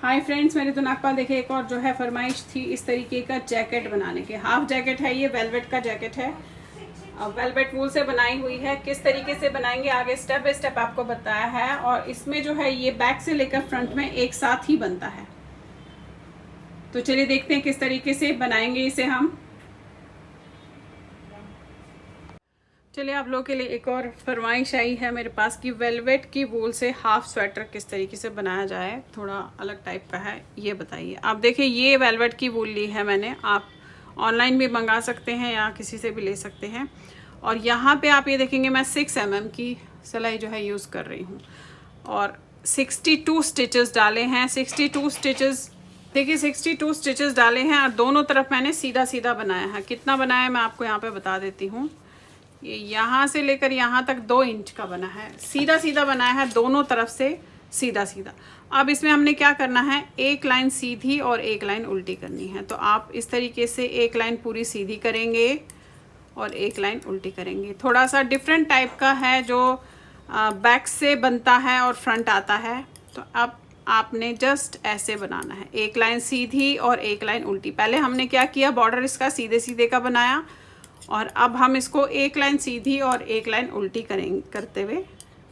Hi friends, मेरे तो नागपाल देखे एक और जो है फरमाइश थी इस तरीके का जैकेट बनाने के। हाफ जैकेट है ये, वेलवेट का जैकेट है, वेलवेट वूल से बनाई हुई है। किस तरीके से बनाएंगे आगे स्टेप बाय स्टेप आपको बताया है। और इसमें जो है ये बैक से लेकर फ्रंट में एक साथ ही बनता है। तो चलिए देखते हैं किस तरीके से बनाएंगे इसे हम। चलिए आप लोगों के लिए एक और फरमाइश आई है मेरे पास कि वेलवेट की वूल से हाफ स्वेटर किस तरीके से बनाया जाए, थोड़ा अलग टाइप का है, ये बताइए। आप देखिए ये वेलवेट की वूल ली है मैंने, आप ऑनलाइन भी मंगा सकते हैं या किसी से भी ले सकते हैं। और यहाँ पे आप ये देखेंगे मैं 6 mm की सिलाई जो है यूज़ कर रही हूँ और 62 स्टिचेस डाले हैं। 62 स्टिचेस देखिए 62 स्टिचेस डाले हैं और दोनों तरफ मैंने सीधा सीधा बनाया है। कितना बनाया है मैं आपको यहाँ पे बता देती हूँ। ये यहाँ से लेकर यहाँ तक 2 इंच का बना है, सीधा सीधा बनाया है दोनों तरफ से सीधा सीधा। अब इसमें हमने क्या करना है, एक लाइन सीधी और एक लाइन उल्टी करनी है। तो आप इस तरीके से एक लाइन पूरी सीधी करेंगे और एक लाइन उल्टी करेंगे। थोड़ा सा डिफरेंट टाइप का है, जो बैक से बनता है और फ्रंट आता है। तो अब आपने जस्ट ऐसे बनाना है, एक लाइन सीधी और एक लाइन उल्टी। पहले हमने क्या किया, बॉर्डर इसका सीधे सीधे का बनाया और अब हम इसको एक लाइन सीधी और एक लाइन उल्टी करते हुए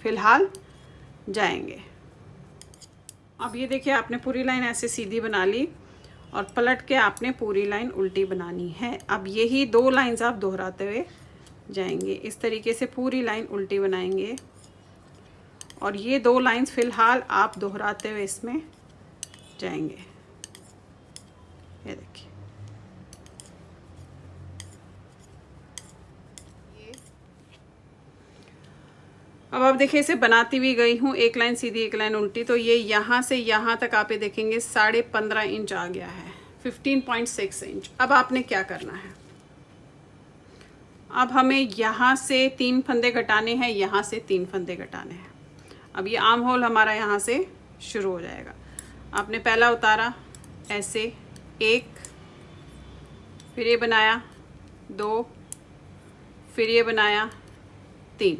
फ़िलहाल जाएंगे। अब ये देखिए आपने पूरी लाइन ऐसे सीधी बना ली और पलट के आपने पूरी लाइन उल्टी बनानी है। अब यही 2 लाइंस आप दोहराते हुए जाएंगे। इस तरीके से पूरी लाइन उल्टी बनाएंगे और ये 2 लाइंस फ़िलहाल आप दोहराते हुए इसमें जाएंगे। ये देखिए अब आप देखिए इसे बनाती भी गई हूँ, एक लाइन सीधी एक लाइन उल्टी। तो ये यहाँ से यहाँ तक आप ये देखेंगे 15.5 इंच आ गया है, 15.6 इंच। अब आपने क्या करना है, अब हमें यहाँ से 3 फंदे घटाने हैं, यहाँ से 3 फंदे घटाने हैं। अब ये आर्म होल हमारा यहाँ से शुरू हो जाएगा। आपने पहला उतारा ऐसे 1, फिर ये बनाया 2, फिर ये बनाया 3।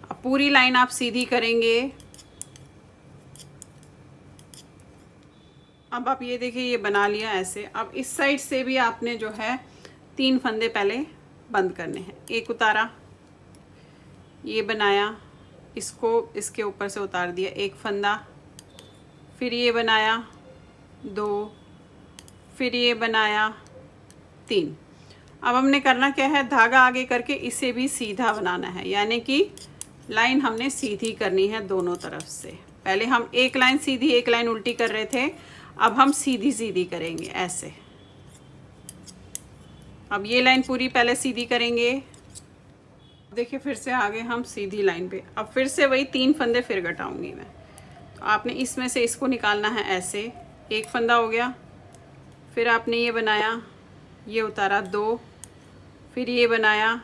अब पूरी लाइन आप सीधी करेंगे। अब आप ये देखिए ये बना लिया ऐसे। अब इस साइड से भी आपने जो है 3 फंदे पहले बंद करने हैं। एक उतारा, ये बनाया, इसको इसके ऊपर से उतार दिया, एक फंदा, फिर ये बनाया 2, फिर ये बनाया 3। अब हमने करना क्या है, धागा आगे करके इसे भी सीधा बनाना है, यानी कि लाइन हमने सीधी करनी है दोनों तरफ से। पहले हम एक लाइन सीधी एक लाइन उल्टी कर रहे थे, अब हम सीधी सीधी करेंगे ऐसे। अब ये लाइन पूरी पहले सीधी करेंगे, देखिए फिर से आगे हम सीधी लाइन पे। अब फिर से वही 3 फंदे फिर घटाऊंगी मैं। तो आपने इसमें से इसको निकालना है ऐसे। एक फंदा हो गया, फिर आपने ये बनाया, ये उतारा 2, फिर ये बनाया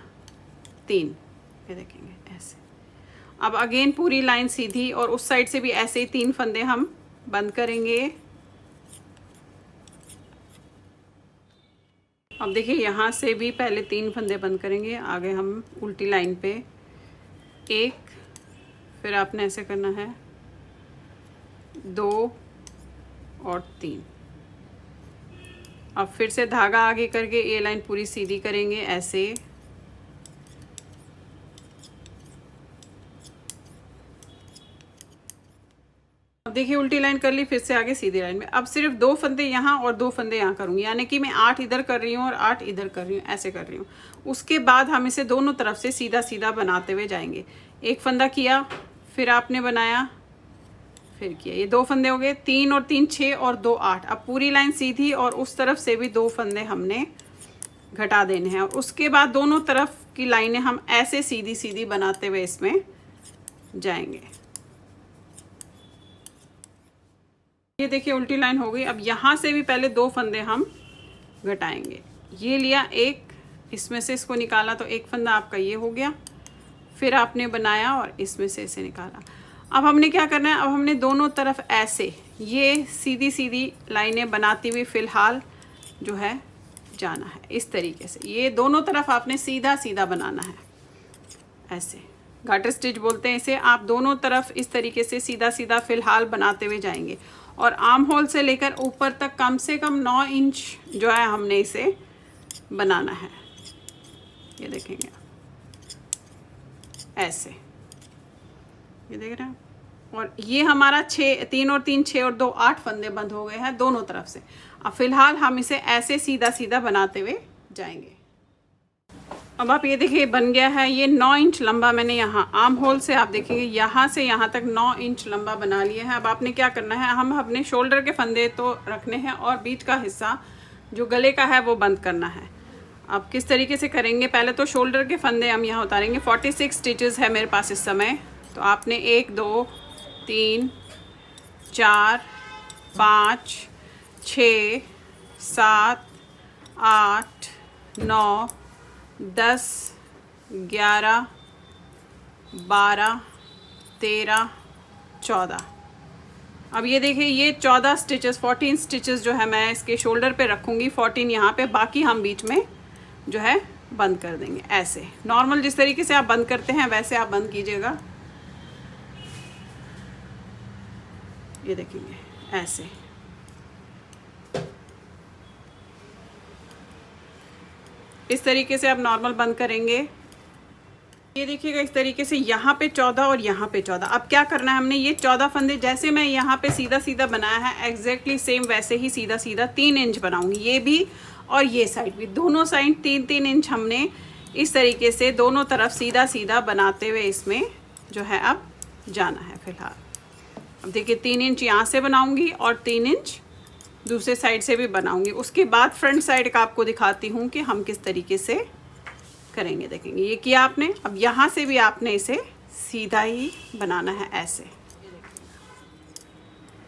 3। ये देखेंगे ऐसे। अब अगेन पूरी लाइन सीधी और उस साइड से भी ऐसे ही 3 फंदे हम बंद करेंगे। अब देखिए यहाँ से भी पहले 3 फंदे बंद करेंगे, आगे हम उल्टी लाइन पे 1, फिर आपने ऐसे करना है 2 और 3। अब फिर से धागा आगे करके ये लाइन पूरी सीधी करेंगे ऐसे। अब देखिए उल्टी लाइन कर ली, फिर से आगे सीधी लाइन में। अब सिर्फ 2 फंदे यहाँ और 2 फंदे यहाँ करूँगी, यानी कि मैं 8 इधर कर रही हूँ और 8 इधर कर रही हूँ, ऐसे कर रही हूँ। उसके बाद हम इसे दोनों तरफ से सीधा सीधा बनाते हुए जाएंगे। एक फंदा किया, फिर आपने बनाया, फिर किया, ये 2 फंदे हो गए। 3 और 3 6 और 2 8। अब पूरी लाइन सीधी और उस तरफ से भी 2 फंदे हमने घटा देने हैं। और उसके बाद दोनों तरफ की लाइनें हम ऐसे सीधी सीधी बनाते हुए इसमें जाएंगे। ये देखिए उल्टी लाइन हो गई। अब यहाँ से भी पहले 2 फंदे हम घटाएंगे। ये लिया एक, इसमें से इसको निकाला तो एक फंदा आपका ये हो गया, फिर आपने बनाया और इसमें से इसे निकाला। अब हमने क्या करना है, अब हमने दोनों तरफ ऐसे ये सीधी सीधी लाइनें बनाती हुई फ़िलहाल जो है जाना है इस तरीके से। ये दोनों तरफ आपने सीधा सीधा बनाना है ऐसे। गार्टर स्टिच बोलते हैं इसे। आप दोनों तरफ इस तरीके से सीधा सीधा फिलहाल बनाते हुए जाएंगे और आर्म होल से लेकर ऊपर तक कम से कम 9 इंच जो है हमने इसे बनाना है। ये देखेंगे ऐसे, ये देख रहे हैं। और ये हमारा 6, 3 और 3 6 और 2 8 फंदे बंद हो गए हैं दोनों तरफ से। अब फिलहाल हम इसे ऐसे सीधा सीधा बनाते हुए जाएंगे। अब आप ये देखिए बन गया है। ये 9 इंच लंबा मैंने यहाँ आर्म होल से, आप देखेंगे यहाँ से यहाँ तक 9 इंच लंबा बना लिया है। अब आपने क्या करना है, हम अपने शोल्डर के फंदे तो रखने हैं और बीच का हिस्सा जो गले का है वो बंद करना है। अब किस तरीके से करेंगे, पहले तो शोल्डर के फंदे हम यहाँ उतारेंगे। 46 स्टिचेस है मेरे पास इस समय, तो आपने 1 2 3 4 5 6 7 8 9 10 11 12 13 14। अब ये देखिए ये 14 स्टिचेस 14 स्टिचेस जो है मैं इसके शोल्डर पे रखूँगी, 14 यहाँ पे, बाकी हम बीच में जो है बंद कर देंगे। ऐसे नॉर्मल जिस तरीके से आप बंद करते हैं वैसे आप बंद कीजिएगा। ये देखेंगे ऐसे। इस तरीके से आप नॉर्मल बंद करेंगे। ये देखिएगा इस तरीके से यहाँ पे 14 और यहाँ पे 14। अब क्या करना है हमने, ये 14 फंदे जैसे मैं यहाँ पे सीधा सीधा बनाया है एग्जैक्टली सेम वैसे ही सीधा सीधा 3 इंच बनाऊंगी। ये भी और ये साइड भी, दोनों साइड 3-3 इंच हमने इस तरीके से दोनों तरफ सीधा सीधा बनाते हुए इसमें जो है अब जाना है। फिलहाल अब देखिए 3 इंच यहाँ से बनाऊंगी और 3 इंच दूसरे साइड से भी बनाऊंगी। उसके बाद फ्रंट साइड का आपको दिखाती हूँ कि हम किस तरीके से करेंगे। देखेंगे ये किया आपने। अब यहाँ से भी आपने इसे सीधा ही बनाना है ऐसे।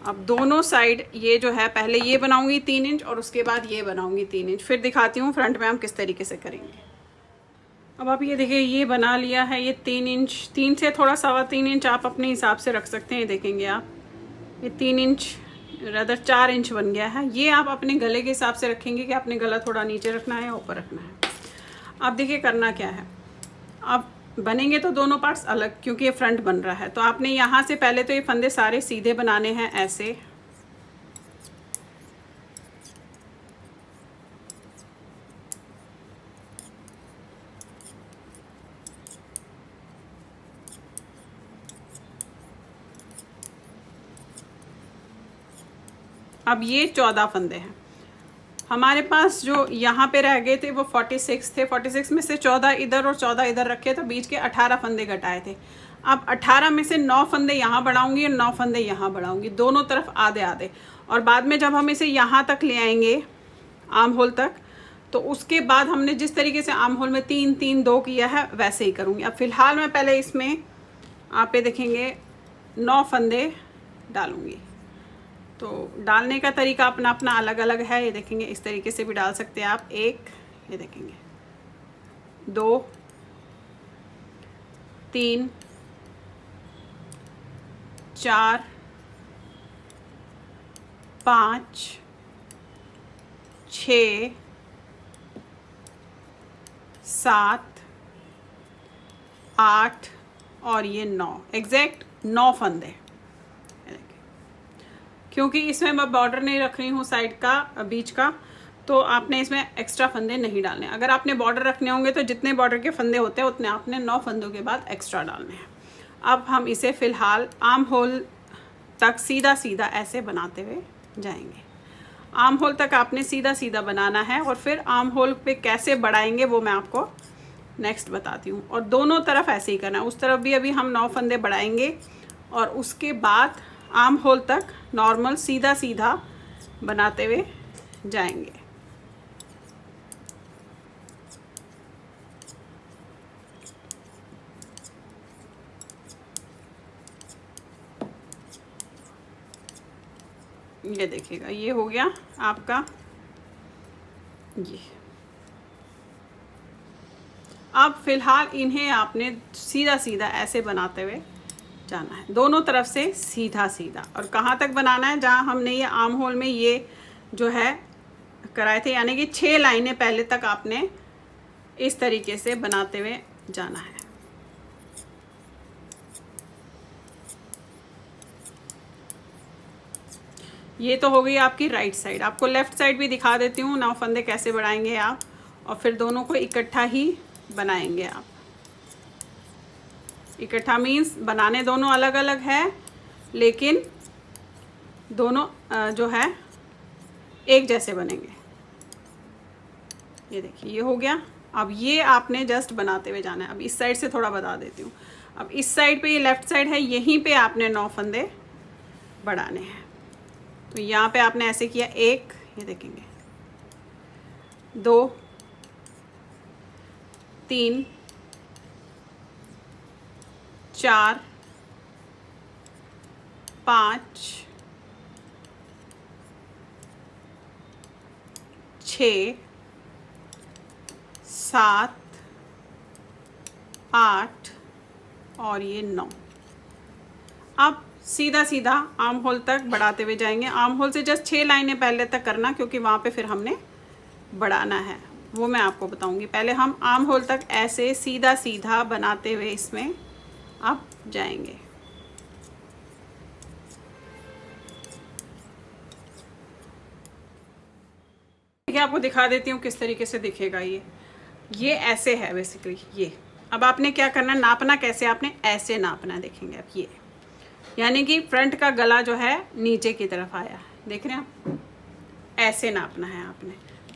अब दोनों साइड ये जो है पहले ये बनाऊंगी 3 इंच और उसके बाद ये बनाऊंगी 3 इंच, फिर दिखाती हूँ फ्रंट में हम किस तरीके से करेंगे। अब आप ये देखिए ये बना लिया है ये 3 इंच, 3 से थोड़ा 3.25 इंच आप अपने हिसाब से रख सकते हैं। देखेंगे आप ये 3 इंच रदर 4 इंच बन गया है। ये आप अपने गले के हिसाब से रखेंगे कि आपने गला थोड़ा नीचे रखना है या ऊपर रखना है। अब देखिए करना क्या है, अब बनेंगे तो दोनों पार्ट्स अलग क्योंकि ये फ्रंट बन रहा है। तो आपने यहाँ से पहले तो ये फंदे सारे सीधे बनाने हैं ऐसे। अब ये 14 फंदे हैं हमारे पास, जो यहाँ पे रह गए थे वो 46 थे। 46 में से 14 इधर और 14 इधर रखे तो बीच के 18 फंदे घटाए थे। अब 18 में से 9 फंदे यहाँ बढ़ाऊंगी और 9 फंदे यहाँ बढ़ाऊंगी, दोनों तरफ आधे आधे। और बाद में जब हम इसे यहाँ तक ले आएंगे आर्म होल तक, तो उसके बाद हमने जिस तरीके से आर्म होल में 3 3 2 किया है वैसे ही करूँगी। अब फिलहाल मैं पहले इसमें आप ये देखेंगे 9 फंदे डालूँगी। तो डालने का तरीका अपना अपना अलग अलग है। ये देखेंगे इस तरीके से भी डाल सकते हैं आप। 1, ये देखेंगे 2 3 4 5 6 7 8 और ये 9, एग्जैक्ट 9 फंदे। क्योंकि इसमें मैं बॉर्डर नहीं रख रही हूँ साइड का बीच का, तो आपने इसमें एक्स्ट्रा फंदे नहीं डालने। अगर आपने बॉर्डर रखने होंगे तो जितने बॉर्डर के फंदे होते हैं उतने आपने 9 फंदों के बाद एक्स्ट्रा डालने हैं। अब हम इसे फ़िलहाल आर्म होल तक सीधा सीधा ऐसे बनाते हुए जाएंगे। आर्म होल तक आपने सीधा सीधा बनाना है और फिर आर्म होल पे कैसे बढ़ाएंगे वो मैं आपको नेक्स्ट बताती हूँ। और दोनों तरफ ऐसे ही करना है। उस तरफ भी अभी हम 9 फंदे बढ़ाएंगे और उसके बाद आर्म होल तक नॉर्मल सीधा सीधा बनाते हुए जाएंगे। ये देखिएगा ये हो गया आपका ये। अब फिलहाल इन्हें आपने सीधा सीधा ऐसे बनाते हुए जाना है, दोनों तरफ से सीधा सीधा। और कहाँ तक बनाना है, जहाँ हमने ये आर्म होल में ये जो है कराए थे, यानी कि 6 लाइनें पहले तक आपने इस तरीके से बनाते हुए जाना है। ये तो हो गई आपकी राइट साइड। आपको लेफ्ट साइड भी दिखा देती हूँ। 9 फंदे कैसे बढ़ाएंगे आप, और फिर दोनों को इकट्ठा ही बनाएंगे आप। इकट्ठा मीन्स बनाने दोनों अलग अलग है, लेकिन दोनों जो है एक जैसे बनेंगे। ये देखिए ये हो गया। अब ये आपने जस्ट बनाते हुए जाना है। अब इस साइड से थोड़ा बता देती हूँ। अब इस साइड पे ये लेफ़्ट साइड है, यहीं पे आपने 9 फंदे बढ़ाने हैं। तो यहाँ पे आपने ऐसे किया, 1, ये देखेंगे 2, 3, 4, 5, 6, 7, 8 और ये 9। अब सीधा सीधा आर्म होल तक बढ़ाते हुए जाएंगे। आर्म होल से जस्ट 6 लाइनें पहले तक करना, क्योंकि वहाँ पे फिर हमने बढ़ाना है, वो मैं आपको बताऊंगी। पहले हम आर्म होल तक ऐसे सीधा सीधा बनाते हुए इसमें आप जाएंगे। ठीक है, आपको दिखा देती हूँ किस तरीके से दिखेगा ये ऐसे है बेसिकली ये। अब आपने क्या करना है, नापना कैसे, आपने ऐसे नापना है। देखेंगे आप ये, यानी कि फ्रंट का गला जो है नीचे की तरफ आया, देख रहे हैं आप, ऐसे नापना है आपने।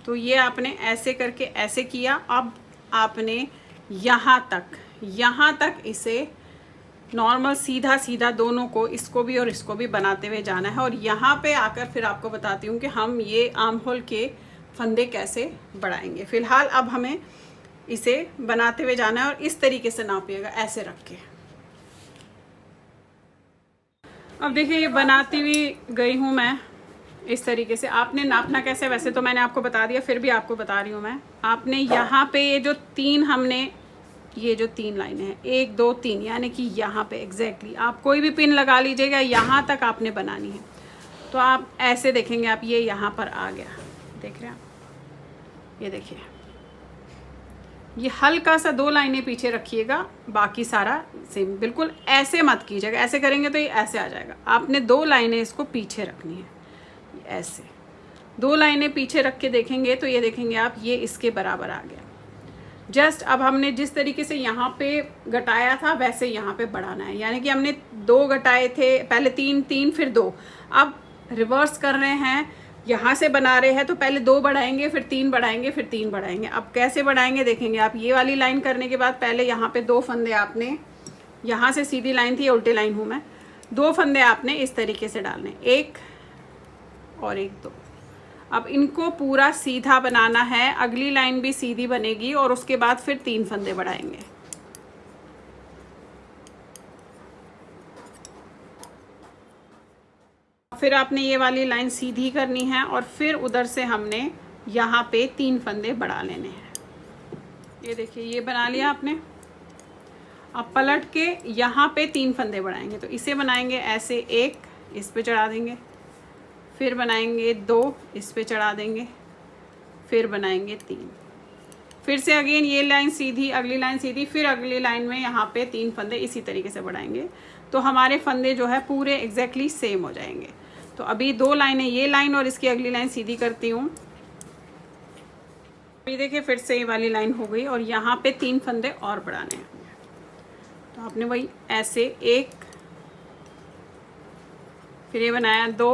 तो ये आपने ऐसे करके ऐसे किया। अब आपने यहाँ तक इसे नॉर्मल सीधा सीधा दोनों को, इसको भी और इसको भी बनाते हुए जाना है। और यहाँ पे आकर फिर आपको बताती हूँ कि हम ये आर्म होल के फंदे कैसे बढ़ाएंगे। फिलहाल अब हमें इसे बनाते हुए जाना है और इस तरीके से नापिएगा, ऐसे रख के। अब देखिए ये बनाती हुई गई हूँ मैं इस तरीके से। आपने नापना कैसे, वैसे तो मैंने आपको बता दिया, फिर भी आपको बता रही हूँ मैं। आपने यहाँ पे ये जो 3 ये जो 3 लाइनें हैं, 1 2 3, यानी कि यहाँ पे एग्जैक्टली आप कोई भी पिन लगा लीजिएगा, यहाँ तक आपने बनानी है। तो आप ऐसे देखेंगे, आप ये यहाँ पर आ गया, देख रहे हैं आप, ये देखिए ये हल्का सा 2 लाइनें पीछे रखिएगा, बाकी सारा सेम। बिल्कुल ऐसे मत कीजिएगा, ऐसे करेंगे तो ये ऐसे आ जाएगा। आपने 2 लाइनें इसको पीछे रखनी है, ऐसे 2 लाइनें पीछे रख के देखेंगे तो ये देखेंगे आप, ये इसके बराबर आ गया। जस्ट अब हमने जिस तरीके से यहाँ पे घटाया था वैसे यहाँ पे बढ़ाना है, यानी कि हमने 2 घटाए थे, पहले 3 3 फिर 2। अब रिवर्स कर रहे हैं, यहाँ से बना रहे हैं तो पहले 2 बढ़ाएंगे, फिर 3 बढ़ाएंगे, फिर 3 बढ़ाएंगे। अब कैसे बढ़ाएंगे देखेंगे आप। ये वाली लाइन करने के बाद पहले यहाँ पे 2 फंदे आपने, यहाँ से सीधी लाइन थी, उल्टी लाइन हूँ मैं, 2 फंदे आपने इस तरीके से डालने, 1 और 1 2। अब इनको पूरा सीधा बनाना है, अगली लाइन भी सीधी बनेगी और उसके बाद फिर 3 फंदे बढ़ाएंगे। फिर आपने ये वाली लाइन सीधी करनी है और फिर उधर से हमने यहाँ पे 3 फंदे बढ़ा लेने हैं। ये देखिए ये बना लिया आपने। अब पलट के यहाँ पे 3 फंदे बढ़ाएंगे, तो इसे बनाएंगे ऐसे, 1 इस पे चढ़ा देंगे, फिर बनाएंगे 2 इस पे चढ़ा देंगे, फिर बनाएंगे 3, फिर से अगेन ये लाइन सीधी, अगली लाइन सीधी, फिर अगली लाइन में यहाँ पे 3 फंदे इसी तरीके से बढ़ाएंगे। तो हमारे फंदे जो है पूरे एग्जैक्टली सेम हो जाएंगे। तो अभी 2 लाइनें, ये लाइन और इसकी अगली लाइन सीधी करती हूँ। अभी देखिए फिर से ये वाली लाइन हो गई और यहाँ पे 3 फंदे और बढ़ाने हैं। तो आपने वही ऐसे 1, फिर ये बनाया 2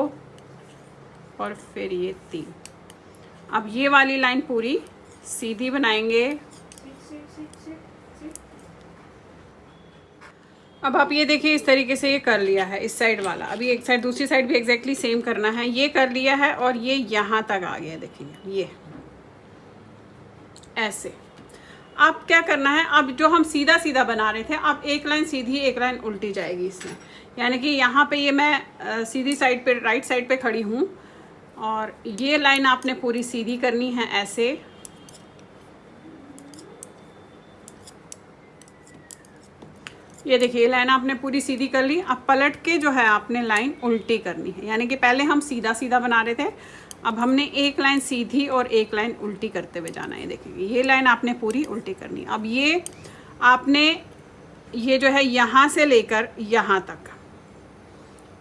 और फिर ये 3। अब ये वाली लाइन पूरी सीधी बनाएंगे। अब आप ये देखिए इस तरीके से ये कर लिया है इस साइड वाला। अभी एक साइड, दूसरी साइड भी एग्जैक्टली सेम करना है। ये कर लिया है और ये यहाँ तक आ गया, देखिए ये ऐसे। अब क्या करना है, अब जो हम सीधा सीधा बना रहे थे, अब एक लाइन सीधी एक लाइन उल्टी जाएगी इसमें, यानी कि यहाँ पे ये मैं सीधी साइड पे, राइट साइड पे खड़ी हूँ और ये लाइन आपने पूरी सीधी करनी है ऐसे। ये देखिए ये लाइन आपने पूरी सीधी कर ली। अब पलट के जो है आपने लाइन उल्टी करनी है, यानी कि पहले हम सीधा सीधा बना रहे थे, अब हमने एक लाइन सीधी और एक लाइन उल्टी करते हुए जाना है। देखिए ये लाइन आपने पूरी उल्टी करनी है। अब ये आपने ये जो है यहाँ से लेकर यहाँ तक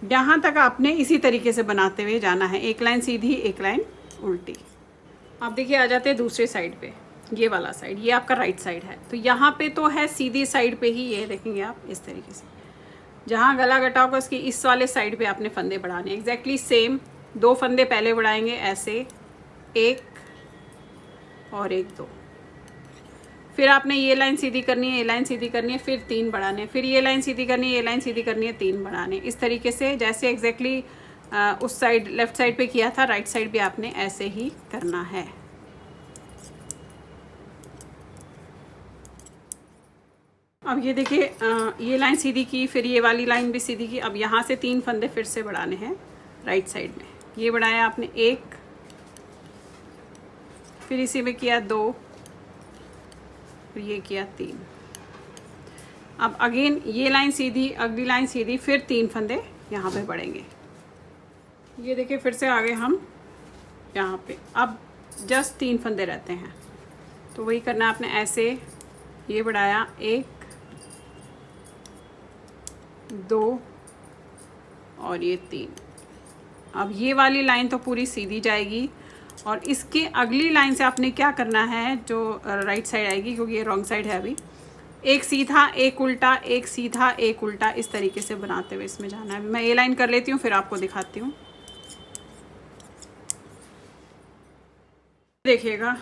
यहाँ तक आपने इसी तरीके से बनाते हुए जाना है, एक लाइन सीधी एक लाइन उल्टी। अब देखिए आ जाते हैं दूसरे साइड पे, ये वाला साइड, ये आपका राइट साइड है। तो यहाँ पे तो है सीधी साइड पे ही, ये देखेंगे आप इस तरीके से, जहाँ गला कटा होगा उसकी इस वाले साइड पे आपने फंदे बढ़ाने, एग्जैक्टली सेम 2 फंदे पहले बढ़ाएंगे ऐसे, 1 और 1 2, फिर आपने ये लाइन सीधी करनी है, ये लाइन सीधी करनी है, फिर 3 बढ़ाने, फिर ये लाइन सीधी करनी है, ये लाइन सीधी करनी है, 3 बढ़ाने। इस तरीके से जैसे एग्जैक्टली उस साइड लेफ्ट साइड पे किया था, राइट साइड भी आपने ऐसे ही करना है। अब ये देखिए ये लाइन सीधी की, फिर ये वाली लाइन भी सीधी की। अब यहाँ से 3 फंदे फिर से बढ़ाने हैं राइट साइड में। ये बढ़ाया आपने 1, फिर इसी में किया 2, फिर ये किया 3। अब अगेन ये लाइन सीधी, अगली लाइन सीधी, फिर 3 फंदे यहाँ पे बढ़ेंगे। ये देखिए फिर से आगे हम यहाँ पे, अब जस्ट 3 फंदे रहते हैं, तो वही करना है आपने। ऐसे ये बढ़ाया 1 2 और ये 3। अब ये वाली लाइन तो पूरी सीधी जाएगी, और इसके अगली लाइन से आपने क्या करना है, जो राइट साइड आएगी, क्योंकि ये रॉन्ग साइड है अभी, एक सीधा एक उल्टा, एक सीधा एक उल्टा, इस तरीके से बनाते हुए इसमें जाना है। मैं ये लाइन कर लेती हूँ फिर आपको दिखाती हूँ। देखिएगा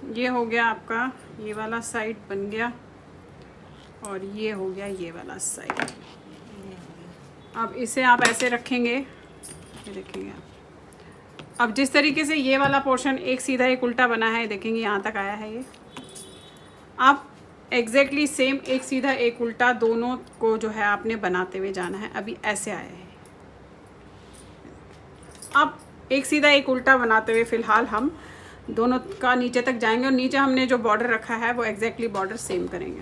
ये हो गया आपका, ये वाला साइड बन गया, और ये हो गया ये वाला साइड। अब इसे आप ऐसे रखेंगे, ये देखेंगे आप। अब जिस तरीके से ये वाला पोर्शन एक सीधा एक उल्टा बना है, देखेंगे यहाँ तक आया है ये। आप एग्जैक्टली सेम एक सीधा एक उल्टा दोनों को जो है आपने बनाते हुए जाना है। अभी ऐसे आया है, अब एक सीधा एक उल्टा बनाते हुए फिलहाल हम दोनों का नीचे तक जाएंगे, और नीचे हमने जो बॉर्डर रखा है वो एग्जैक्टली बॉर्डर सेम करेंगे।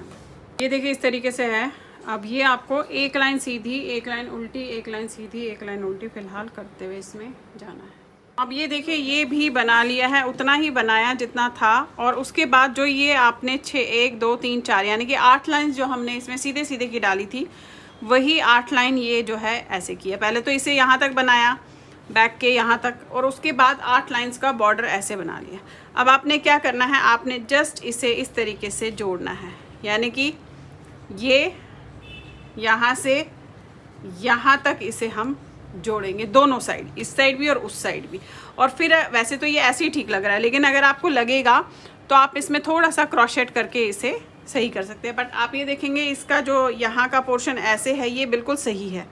ये देखिए इस तरीके से है। अब ये आपको एक लाइन सीधी एक लाइन उल्टी, एक लाइन सीधी एक लाइन उल्टी फिलहाल करते हुए इसमें जाना है। अब ये देखिए ये भी बना लिया है, उतना ही बनाया जितना था, और उसके बाद जो ये आपने 1 2 3 4 यानी कि 8 लाइन जो हमने इसमें सीधे सीधे की डाली थी, वही 8 लाइन ये जो है ऐसे किया। पहले तो इसे यहाँ तक बनाया, बैक के यहाँ तक, और उसके बाद 8 लाइंस का बॉर्डर ऐसे बना लिया। अब आपने क्या करना है, आपने जस्ट इसे इस तरीके से जोड़ना है, यानी कि ये यहाँ से यहाँ तक इसे हम जोड़ेंगे, दोनों साइड, इस साइड भी और उस साइड भी। और फिर वैसे तो ये ऐसे ही ठीक लग रहा है, लेकिन अगर आपको लगेगा तो आप इसमें थोड़ा सा क्रॉशेट करके इसे सही कर सकते हैं। बट आप ये देखेंगे इसका जो यहाँ का पोर्शन ऐसे है, ये बिल्कुल सही है,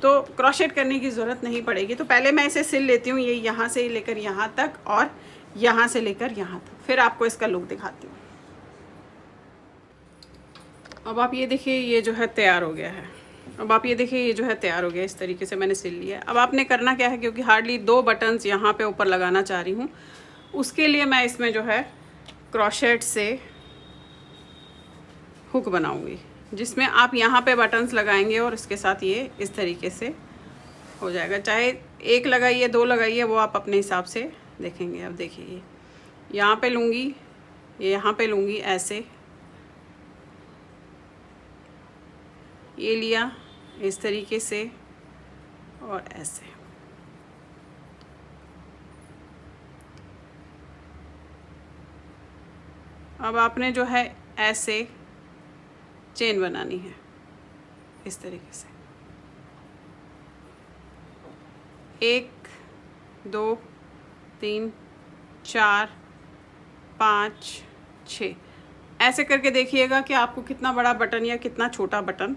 तो क्रॉशेट करने की ज़रूरत नहीं पड़ेगी। तो पहले मैं इसे सिल लेती हूँ, ये यहाँ से लेकर यहाँ तक और यहाँ से लेकर यहाँ तक, फिर आपको इसका लुक दिखाती हूँ। अब आप ये देखिए ये जो है तैयार हो गया है। अब आप ये देखिए ये जो है तैयार हो गया, इस तरीके से मैंने सिल लिया। अब आपने करना क्या है, क्योंकि हार्डली 2 बटन्स यहाँ पे ऊपर लगाना चाह रही हूँ, उसके लिए मैं इसमें जो है क्रोशेट से हुक बनाऊँगी, जिसमें आप यहाँ पे बटन्स लगाएंगे और इसके साथ ये इस तरीके से हो जाएगा। चाहे 1 लगाइए 2 लगाइए, वो आप अपने हिसाब से देखेंगे। अब देखिए यहाँ पे लूँगी, ये यहाँ पे लूँगी, ऐसे ये लिया इस तरीके से और ऐसे। अब आपने जो है ऐसे चेन बनानी है इस तरीके से, 1 2 3 4 5 6 ऐसे करके देखिएगा कि आपको कितना बड़ा बटन या कितना छोटा बटन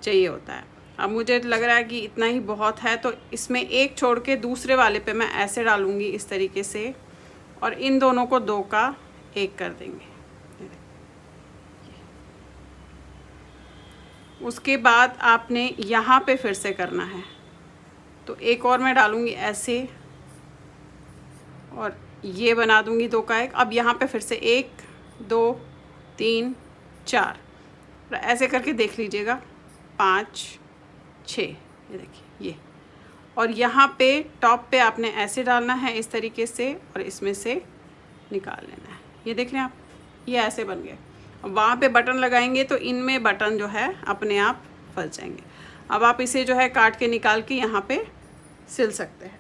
चाहिए होता है। अब मुझे लग रहा है कि इतना ही बहुत है, तो इसमें एक छोड़ के दूसरे वाले पे मैं ऐसे डालूँगी इस तरीके से, और इन दोनों को 2 का 1 कर देंगे। उसके बाद आपने यहाँ पे फिर से करना है, तो एक और मैं डालूँगी ऐसे, और ये बना दूँगी 2 का 1। अब यहाँ पे फिर से 1 2 3 4 ऐसे करके देख लीजिएगा, 5 6, ये देखिए ये। और यहाँ पे टॉप पे आपने ऐसे डालना है इस तरीके से, और इसमें से निकाल लेना है। ये देख रहे हैं आप, ये ऐसे बन गए। वहाँ पे बटन लगाएंगे तो इनमें बटन जो है अपने आप फंस जाएंगे। अब आप इसे जो है काट के निकाल के यहाँ पे सिल सकते हैं।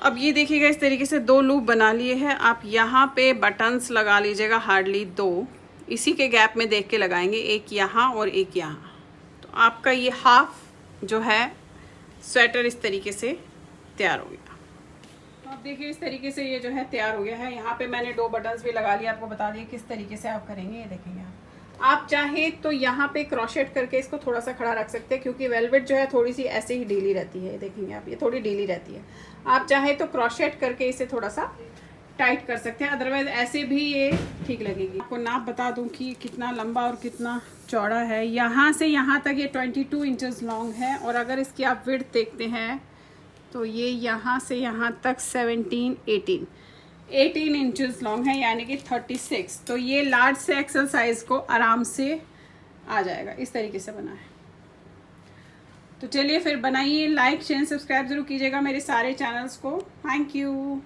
अब ये देखिएगा इस तरीके से 2 लूप बना लिए हैं। आप यहाँ पे बटन्स लगा लीजिएगा, हार्डली 2 इसी के गैप में देख के लगाएंगे, एक यहाँ और एक यहाँ। तो आपका ये हाफ जो है स्वेटर इस तरीके से तैयार हो गया। तो आप देखिए इस तरीके से ये जो है तैयार हो गया है। यहाँ पे मैंने 2 बटन्स भी लगा लिए, आपको बता दिए किस तरीके से आप करेंगे। ये देखेंगे आप चाहे तो यहाँ पे क्रॉशेट करके इसको थोड़ा सा खड़ा रख सकते हैं, क्योंकि वेलवेट जो है थोड़ी सी ऐसे ही ढीली रहती है। देखेंगे आप, ये थोड़ी ढीली रहती है। आप चाहे तो क्रॉशेट करके इसे थोड़ा सा टाइट कर सकते हैं, अदरवाइज ऐसे भी ये ठीक लगेगी। आपको नाप बता दूं कि कितना लंबा और कितना चौड़ा है। यहाँ से यहाँ तक ये 22 इंचेस लॉन्ग है, और अगर इसकी आप विड्थ देखते हैं तो ये यहाँ से यहाँ तक 18 इंचेस लॉन्ग है, यानी कि 36। तो ये लार्ज से एक्सल साइज को आराम से आ जाएगा। इस तरीके से बना है। तो चलिए फिर बनाइए, लाइक शेयर सब्सक्राइब जरूर कीजिएगा मेरे सारे चैनल्स को। Thank you.